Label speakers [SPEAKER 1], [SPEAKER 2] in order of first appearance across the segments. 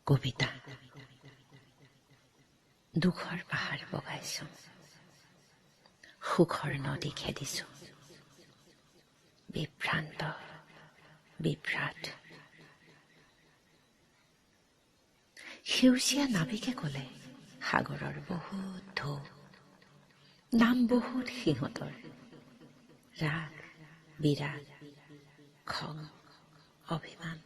[SPEAKER 1] কবিতা দুখৰ পাহাৰ বগাইছো, সুখৰ নদী খেদিছো, বিভ্ৰান্ত বিভ্ৰাট। সেউজীয়া নাবিকে কলে সাগৰৰ বহুত ঢৌ, নাম বহুত সিহঁতৰ, ৰাগ বিৰাগ খং অভিমান।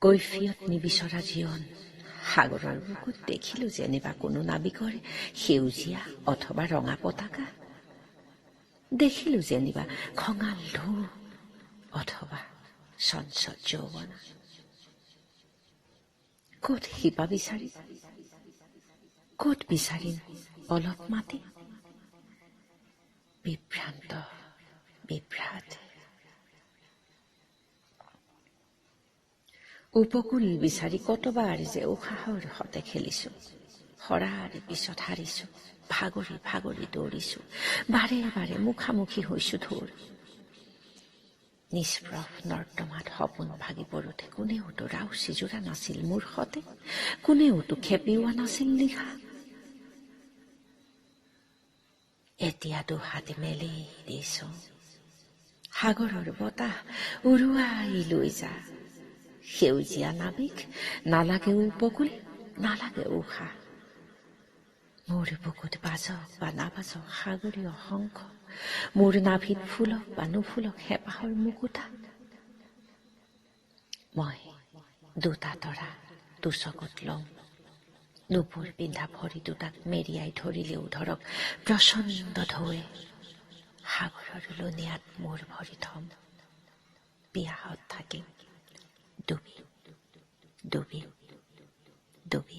[SPEAKER 1] কৈফিয়ত নিবিচৰা জীৱন সাগৰৰ বুকুত দেখিলো যেনিবা কোনো নাবিকৰ সেউজীয়া অথবা ৰঙা পতাকা, দেখিলো যেনিবা খঙাল ঢৌ অথবা চঞ্চল যৌৱনা। ক'ত শিপা বিচাৰিম, ক'ত বিচাৰিম অলপ মাটি, বিভ্ৰান্ত বিভ্ৰাট। উপকূল বিচাৰি কতবাৰ যে উশাহৰ সতে খেলিছো, সৰাৰ পিছত হাৰিছো, ভাগৰি ভাগৰি দৌৰিছো, বাৰে বাৰে মুখামুখি হৈছো ধুৰ। নিষ্প্ৰভ নৰ্দমাত সপোন ভাগি পৰোঁতে কোনেওতো ৰাউচি জোৰা নাছিল মোৰ সতে, কোনেওতো খেপিওৱা নাছিল নিশা। এতিয়া দুহাতে মেলি দিছো, সাগৰৰ বতাহ উৰুৱাই লৈ যা। সেউজীয়া নাবিক নালাগে উপকূল, নালাগে উশাহ। মোৰ বুকুত বাজক বা নাবাজক সাগৰীয় শংখ, মোৰ নাভিত ফুলক বা নুফুলক হেঁপাহৰ মুকুতা। মই দুটা তৰা দুচকুত লওঁ, নুপুৰ পিন্ধা ভৰি দুটাক মেৰিয়াই ধৰিলেও ধৰক প্ৰচণ্ড ঢৌৱে সাগৰৰ লুনিয়াত মোৰ ভৰি থম। পিয়াহত থাকিম ডুবি ডুবি ডুবি।